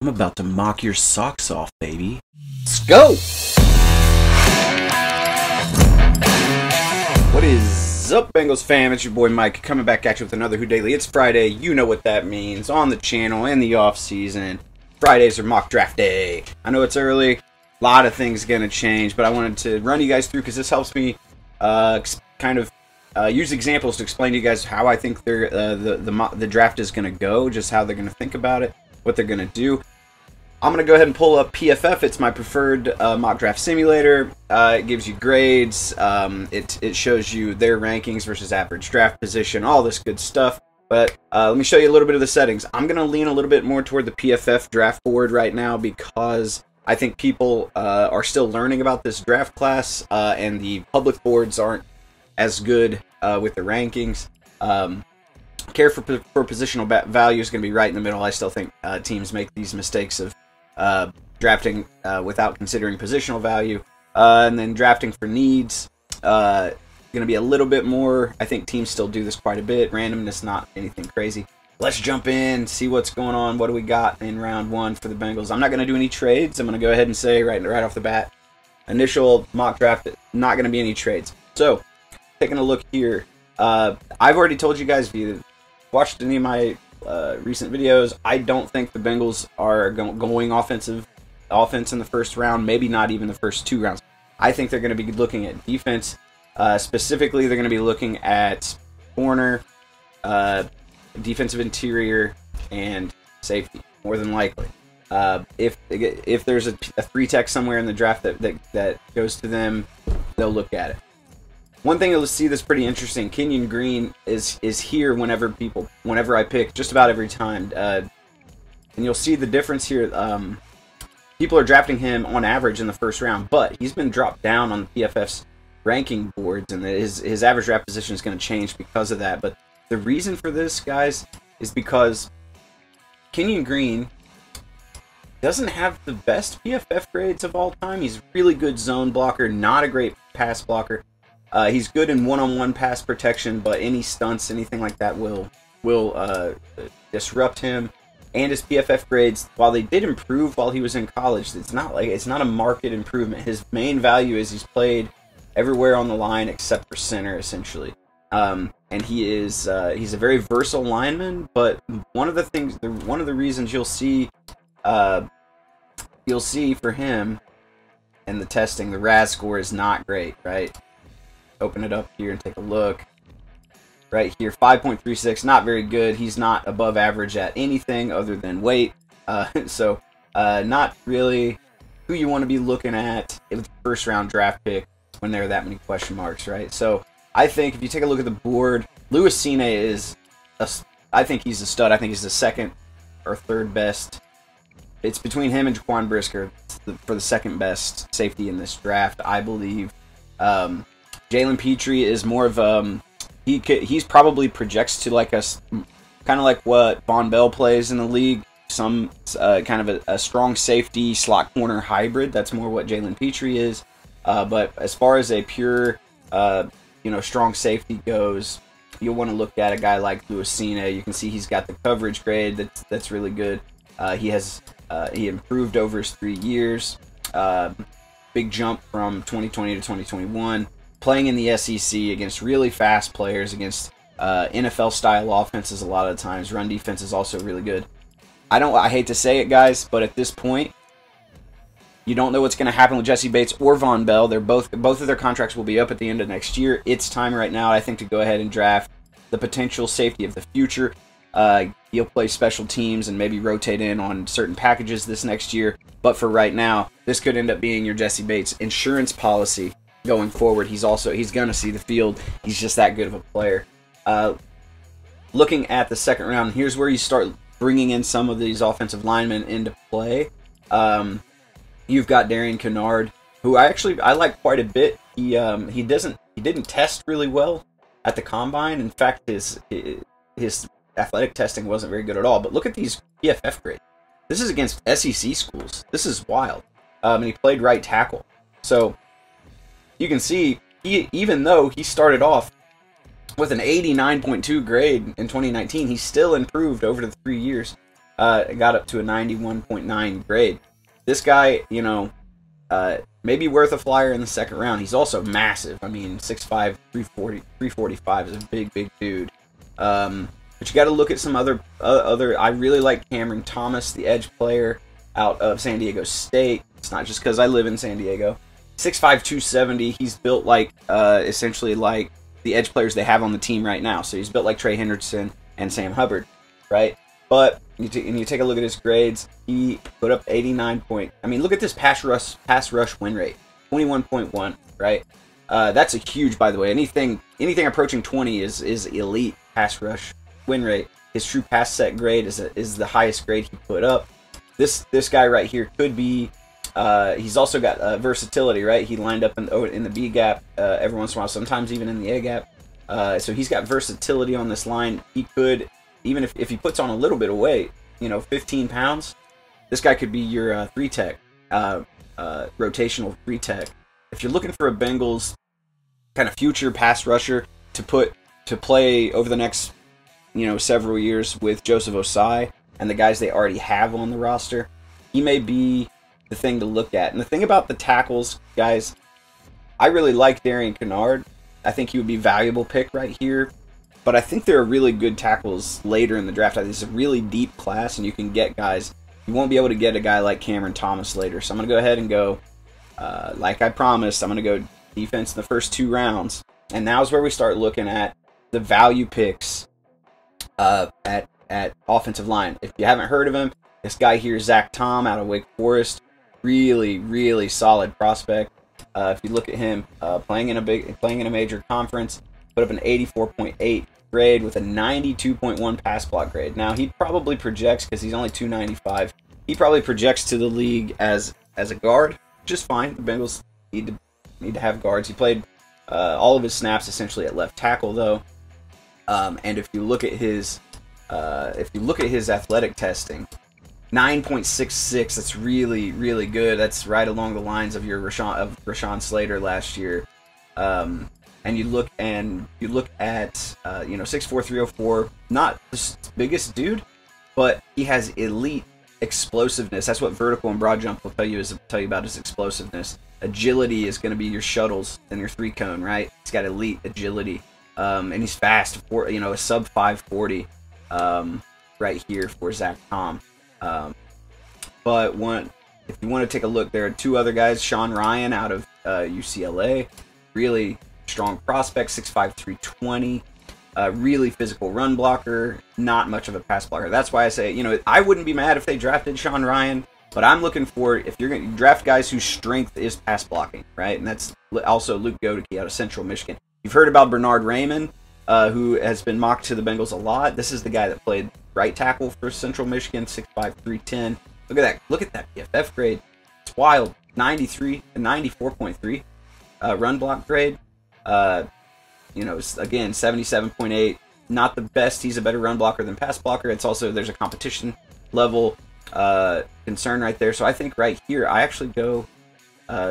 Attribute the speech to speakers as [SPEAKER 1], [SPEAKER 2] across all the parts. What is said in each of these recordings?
[SPEAKER 1] I'm about to mock your socks off, baby. Let's go! What is up, Bengals fam? It's your boy Mike coming back at you with another Who Daily. It's Friday. You know what that means. On the channel in the off season, Fridays are mock draft day. I know it's early. A lot of things going to change, but I wanted to run you guys through because this helps me kind of use examples to explain to you guys how I think the draft is going to go, just how they're going to think about it, what they're going to do. I'm going to go ahead and pull up PFF. It's my preferred mock draft simulator. It gives you grades. It shows you their rankings versus average draft position, all this good stuff. But let me show you a little bit of the settings. I'm going to lean a little bit more toward the PFF draft board right now because I think people are still learning about this draft class, and the public boards aren't as good with the rankings. Care for positional value is going to be right in the middle. I still think teams make these mistakes of drafting without considering positional value, and then drafting for needs. Going to be a little bit more. I think teams still do this quite a bit. Randomness, not anything crazy. Let's jump in, see what's going on. What do we got in round one for the Bengals? I'm not going to do any trades. I'm going to go ahead and say right off the bat, initial mock draft, not going to be any trades. So, taking a look here, I've already told you guys, if you watched any of my recent videos, I don't think the Bengals are going offense in the first round, maybe not even the first 2 rounds. I think they're going to be looking at defense. Specifically, they're going to be looking at corner, defensive interior, and safety, more than likely. If there's a 3-tech somewhere in the draft that goes to them, they'll look at it. One thing you'll see that's pretty interesting, Kenyon Green is here whenever I pick, just about every time. And you'll see the difference here. People are drafting him on average in the first round, but he's been dropped down on the PFF's ranking boards, and his average draft position is going to change because of that. But the reason for this, guys, is because Kenyon Green doesn't have the best PFF grades of all time. He's a really good zone blocker, not a great pass blocker. He's good in one-on-one pass protection, but any stunts, anything like that will disrupt him. And his PFF grades, while they did improve while he was in college, it's not a marked improvement. His main value is he's played everywhere on the line except for center, essentially. And he's a very versatile lineman. But one of the reasons you'll see for him in the testing, the RAS score is not great, right? Open it up here and take a look. Right here, 5.36, not very good. He's not above average at anything other than weight. So not really who you want to be looking at with the first round draft pick when there are that many question marks, right? So I think if you take a look at the board, Louis Cine I think he's a stud. I think he's the second or third best. It's between him and Jaquan Brisker for the second best safety in this draft, I believe. Jalen Petrie is more of he's probably projects to like kind of like what Von Bell plays in the league, some kind of a strong safety slot corner hybrid. That's more what Jalen Petrie is. But as far as a pure strong safety goes, you'll want to look at a guy like Louis Cine. You can see he's got the coverage grade that's really good. He improved over his 3 years. Big jump from 2020 to 2021. Playing in the SEC against really fast players, against NFL-style offenses a lot of the times. Run defense is also really good. I hate to say it, guys, but at this point, you don't know what's going to happen with Jesse Bates or Von Bell. They're both of their contracts will be up at the end of next year. It's time right now, I think, to go ahead and draft the potential safety of the future. You'll play special teams and maybe rotate in on certain packages this next year. But for right now, this could end up being your Jesse Bates insurance policy going forward. He's going to see the field. He's just that good of a player. Looking at the second round, here's where you start bringing in some of these offensive linemen into play. You've got Darian Kennard, who I like quite a bit. He didn't test really well at the combine. In fact, his athletic testing wasn't very good at all. But look at these PFF grades. This is against SEC schools. This is wild. And he played right tackle. So you can see, even though he started off with an 89.2 grade in 2019. He still improved over the 3 years. Got up to a 91.9 grade. This guy, you know, maybe worth a flyer in the second round. He's also massive. I mean, 6'5", 345 is a big, big dude. But you got to look at some other. I really like Cameron Thomas, the edge player out of San Diego State. It's not just because I live in San Diego. 6'5", 270. He's built like essentially like the edge players they have on the team right now. So he's built like Trey Hendrickson and Sam Hubbard, right? But you take a look at his grades. He put up 89 point. I mean, look at this pass rush win rate, 21.1, right? That's a huge, by the way. Anything approaching 20 is elite pass rush win rate. His true pass set grade is the highest grade he put up. This guy right here could be. He's also got versatility, right? He lined up in the B gap every once in a while, sometimes even in the A gap. So he's got versatility on this line. He could, even if he puts on a little bit of weight, you know, 15 pounds, this guy could be your 3-tech, rotational 3-tech. If you're looking for a Bengals kind of future pass rusher to play over the next, you know, several years with Joseph Osai and the guys they already have on the roster, he may be the thing to look at. And the thing about the tackles, guys, I really like Darian Kennard. I think he would be a valuable pick right here. But I think there are really good tackles later in the draft. I think it's a really deep class, and you can get guys. You won't be able to get a guy like Cameron Thomas later. So I'm going to go ahead and go, like I promised, I'm going to go defense in the first 2 rounds. And now's where we start looking at the value picks at offensive line. If you haven't heard of him, this guy here, Zach Tom out of Wake Forest, really, really solid prospect. If you look at him playing in a major conference, put up an 84.8 grade with a 92.1 pass block grade. Now he probably projects, because he's only 295, he probably projects to the league as a guard, just fine. The Bengals need to have guards. He played all of his snaps essentially at left tackle though, and if you look at his athletic testing, 9.66. That's really, really good. That's right along the lines of your Rashawn Slater last year. And you look at you know, 6'4", 304. Not the biggest dude, but he has elite explosiveness. That's what vertical and broad jump will tell you about his explosiveness. Agility is going to be your shuttles and your 3-cone, right? He's got elite agility, and he's fast. You know, a sub 540 right here for Zach Tom. But if you want to take a look, there are 2 other guys. Sean Ryan out of UCLA, really strong prospect, 6'5", 320, really physical run blocker, not much of a pass blocker. That's why I say, you know, I wouldn't be mad if they drafted Sean Ryan, but I'm looking for, if you're going to draft guys whose strength is pass blocking, right? And that's also Luke Godeke out of Central Michigan. You've heard about Bernard Raymond, who has been mocked to the Bengals a lot. This is the guy that played right tackle for Central Michigan, 6'5", 310. Look at that. Look at that PFF grade. It's wild. 94.3 run block grade. You know, again, 77.8. Not the best. He's a better run blocker than pass blocker. It's also, there's a competition level concern right there. So I think right here, I actually go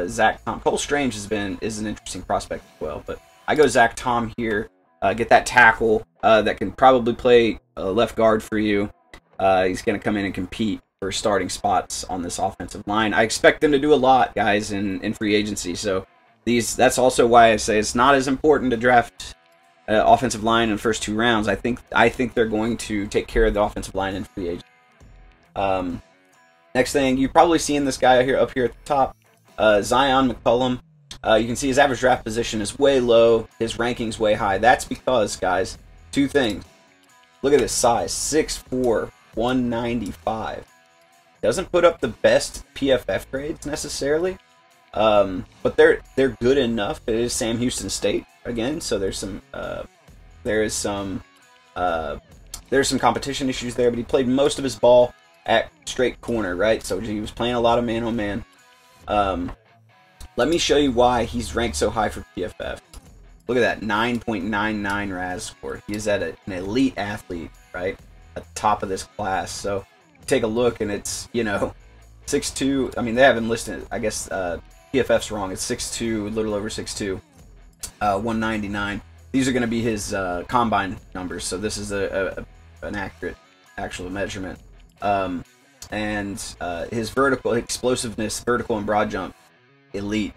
[SPEAKER 1] Zach Tom. Cole Strange is an interesting prospect as well, but I go Zach Tom here. Get that tackle that can probably play left guard for you. He's going to come in and compete for starting spots on this offensive line. I expect them to do a lot, guys, in free agency. So that's also why I say it's not as important to draft offensive line in the first 2 rounds. I think they're going to take care of the offensive line in free agency. Next thing, you've probably seen this guy up here at the top, Zion McCollum. You can see his average draft position is way low. His ranking's way high. That's because, guys, 2 things. Look at his size, 6'4", 195. Doesn't put up the best PFF grades necessarily, but they're good enough. It is Sam Houston State again, so there's some competition issues there. But he played most of his ball at straight corner, right? So he was playing a lot of man-on-man. Let me show you why he's ranked so high for PFF. Look at that, 9.99 RAS score. He is an elite athlete, right? At the top of this class. So take a look, and it's, you know, 6'2". I mean, they haven't listed it. I guess PFF's wrong. It's 6'2", a little over 6'2", 199. these are going to be his combine numbers. So this is an accurate actual measurement. And his vertical explosiveness, vertical and broad jump, elite.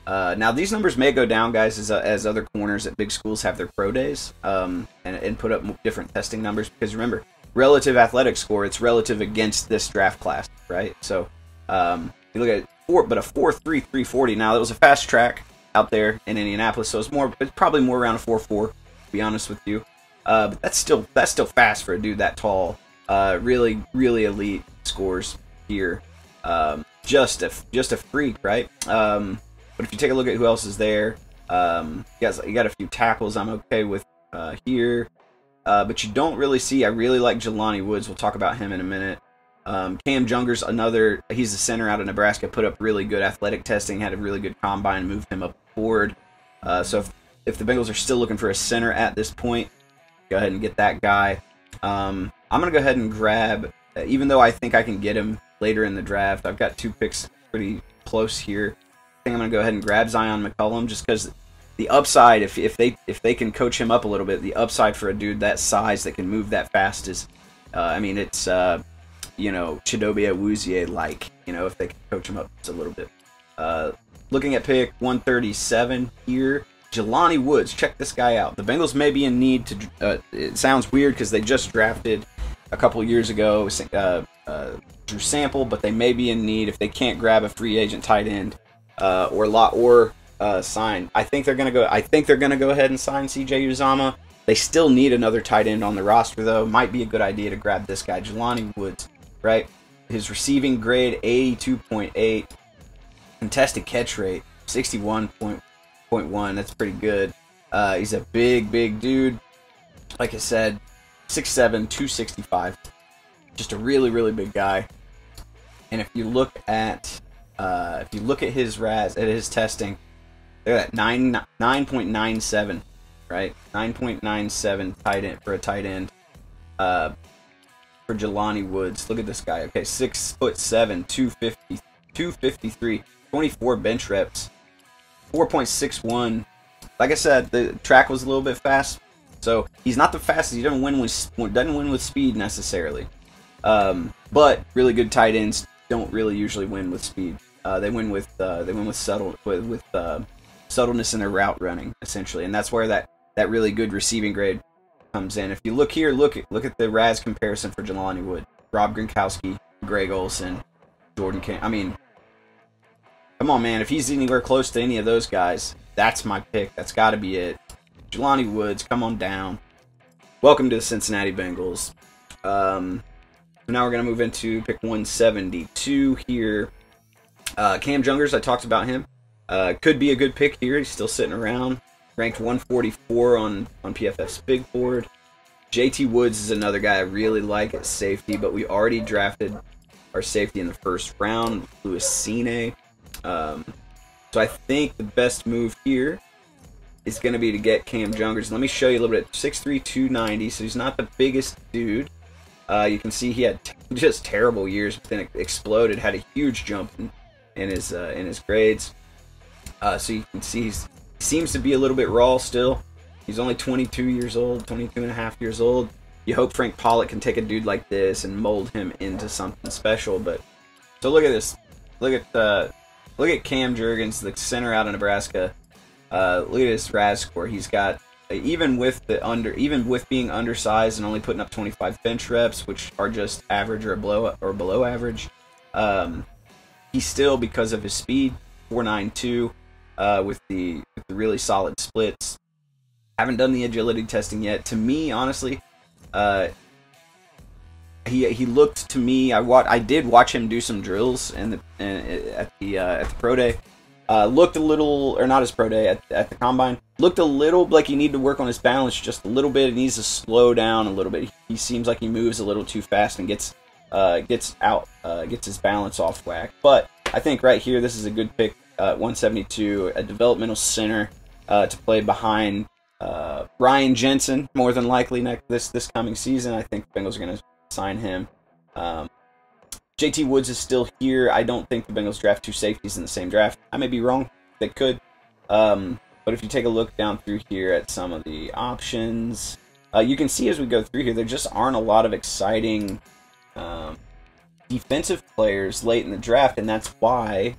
[SPEAKER 1] Now these numbers may go down, guys, as other corners at big schools have their pro days and put up different testing numbers, because remember, relative athletic score, it's relative against this draft class, right? So you look at a 4.3340. Now that was a fast track out there in Indianapolis, so it's probably more around a 4.4, to be honest with you. But that's still fast for a dude that tall. Really elite scores here. Just a freak, right? But if you take a look at who else is there, you got a few tackles I'm okay with here. But you don't really see. I really like Jelani Woods. We'll talk about him in a minute. Cam Junger's another. He's the center out of Nebraska. Put up really good athletic testing. Had a really good combine. Moved him up forward. So if the Bengals are still looking for a center at this point, go ahead and get that guy. I'm gonna go ahead and grab. Even though I think I can get him later in the draft, I've got 2 picks pretty close here. I think I'm gonna go ahead and grab Zion McCollum, just because the upside, if they can coach him up a little bit, the upside for a dude that size that can move that fast is, I mean, it's you know, Chidobe Awuzie like, you know, if they can coach him up just a little bit. Looking at pick 137 here, Jelani Woods. Check this guy out. The Bengals may be in need to. It sounds weird because they just drafted a couple years ago Drew Sample, but they may be in need if they can't grab a free agent tight end or sign. I think they're gonna go. I think they're gonna go ahead and sign C.J. Uzomah. They still need another tight end on the roster, though. Might be a good idea to grab this guy, Jelani Woods. Right, his receiving grade 82.8, contested catch rate 61.1. That's pretty good. He's a big dude. Like I said, 6'7", 265. Just a really big guy. And if you look at his testing, they're at 9.97, right? 9.97 tight end for a tight end. For Jelani Woods, look at this guy. Okay, 6'7", 253, 24 bench reps, 4.61. Like I said, the track was a little bit fast, so he's not the fastest. He doesn't win with speed necessarily. But really good tight ends don't really usually win with speed. They win with subtleness in their route running, essentially, and that's where that really good receiving grade comes in. If you look here, look at the RAS comparison for Jelani Wood. Rob Gronkowski, Greg Olsen, Jordan King. I mean, come on, man. If he's anywhere close to any of those guys, that's my pick. That's got to be it. Jelani Woods, come on down. Welcome to the Cincinnati Bengals. Now we're going to move into pick 172 here. Cam Jungers, I talked about him. Could be a good pick here. He's still sitting around. Ranked 144 on PFF's big board. JT Woods is another guy I really like at safety, but we already drafted our safety in the first round, Louis Cine. So I think the best move here is going to be to get Cam Jungers. Let me show you a little bit. 6'3", 290, so he's not the biggest dude. You can see he had just terrible years, but then it exploded, had a huge jump in his grades. So you can see he seems to be a little bit raw still. He's only 22 years old, 22 and a half years old. You hope Frank Pollock can take a dude like this and mold him into something special. But so look at this. Look at Cam Jurgens, the center out of Nebraska. Look at his RAS score. He's got, even with being undersized and only putting up 25 bench reps, which are just average or below average. He's still, because of his speed, 4.92. With the really solid splits. Haven't done the agility testing yet. To me, honestly, he looked to me. I did watch him do some drills at the pro day. Looked a little, or not his pro day, at the combine. Looked a little like he needed to work on his balance just a little bit. He needs to slow down a little bit. He seems like he moves a little too fast and gets his balance off whack. But I think right here, this is a good pick. 172, a developmental center to play behind Ryan Jensen, more than likely this coming season. I think the Bengals are going to sign him. JT Woods is still here. I don't think the Bengals draft 2 safeties in the same draft. I may be wrong. They could. But if you take a look down through here at some of the options, you can see as we go through here, there just aren't a lot of exciting defensive players late in the draft, and that's why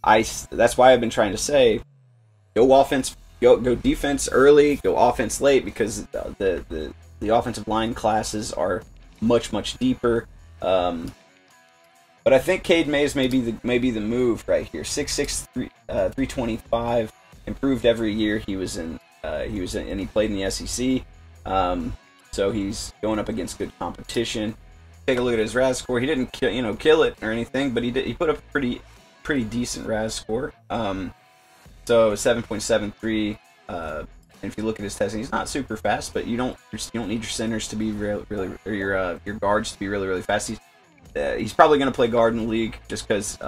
[SPEAKER 1] I've been trying to say, go offense, go defense early, go offense late, because the offensive line classes are much deeper. But I think Cade Mays may be the move right here. 6'6", 325, improved every year he was in, and he played in the SEC. So he's going up against good competition. Take a look at his RAS score. He didn't kill it or anything, but he put up a pretty decent RAS score. So 7.73. And if you look at his testing, he's not super fast, but you don't need your centers to be really, or your guards to be really fast. He's probably going to play guard in the league just because.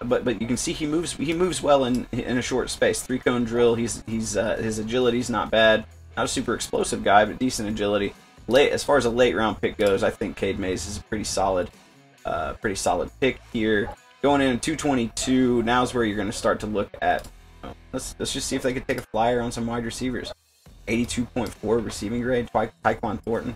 [SPEAKER 1] But you can see he moves well in a short space. 3-cone drill. His agility's not bad. Not a super explosive guy, but decent agility. As far as a late round pick goes, I think Cade Mays is a pretty solid pick here. Going in at 222. Now's where you're going to start to look at. Let's just see if they could take a flyer on some wide receivers. 82.4 receiving grade. Tyquan Thornton.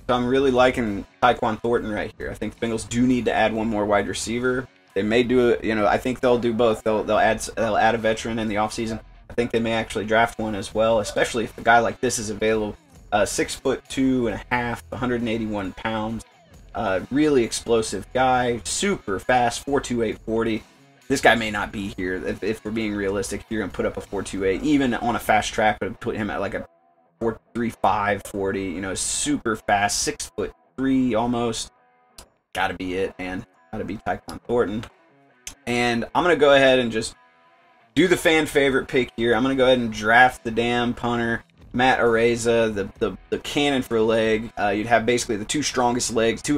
[SPEAKER 1] So I'm really liking Tyquan Thornton right here. I think the Bengals do need to add one more wide receiver. They may do it. I think they'll do both. They'll add a veteran in the offseason. I think they may actually draft one as well, especially if a guy like this is available. 6'2.5", 181 pounds. Really explosive guy. Super fast. 4.28 40. This guy may not be here if we're being realistic. If you're gonna put up a 4.28, even on a fast track, but put him at like a 4.35 40. Super fast. 6'3" almost. Gotta be it, man. Gotta be Tyquan Thornton. And I'm gonna go ahead and just do the fan favorite pick here. I'm gonna go ahead and draft the damn punter, Matt Araiza, the cannon for a leg. You'd have basically the two of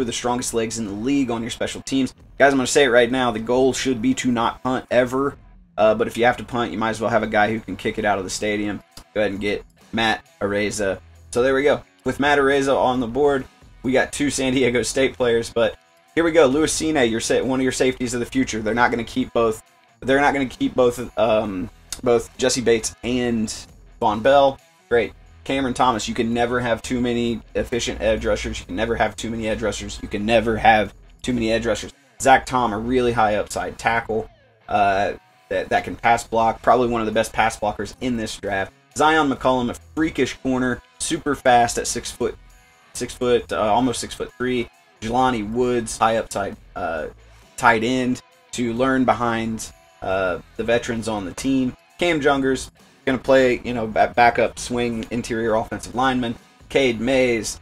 [SPEAKER 1] the strongest legs in the league on your special teams. Guys, I'm going to say it right now, the goal should be to not punt ever. But if you have to punt, you might as well have a guy who can kick it out of the stadium. Go ahead and get Matt Araiza. So there we go. With Matt Araiza on the board, we got two San Diego State players. But here we go. Louis Cine, one of your safeties of the future. They're not going to keep both. They're not going to keep both Jesse Bates and Von Bell. Great. Cameron Thomas, you can never have too many efficient edge rushers. You can never have too many edge rushers. You can never have too many edge rushers. Zach Tom, a really high upside tackle that can pass block. Probably one of the best pass blockers in this draft. Zion McCollum, a freakish corner. Super fast at 6 foot, almost 6'3". Jelani Woods, high upside tight end to learn behind the veterans on the team. Cam Jungers, going to play, backup swing interior offensive lineman. Cade Mays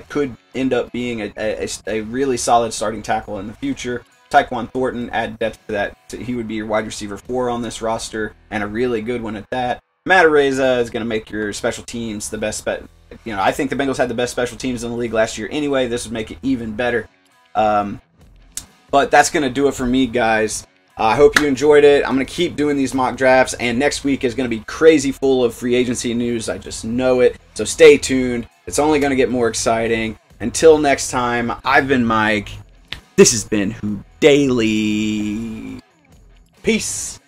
[SPEAKER 1] could end up being a really solid starting tackle in the future. Tyquan Thornton, add depth to that. He would be your wide receiver 4 on this roster, and a really good one at that. Matt Araiza is going to make your special teams the best. I think the Bengals had the best special teams in the league last year anyway. This would make it even better. But that's going to do it for me, guys. I hope you enjoyed it. I'm going to keep doing these mock drafts, and next week is going to be crazy full of free agency news. I just know it. So stay tuned. It's only going to get more exciting. Until next time, I've been Mike. This has been Who Daily. Peace.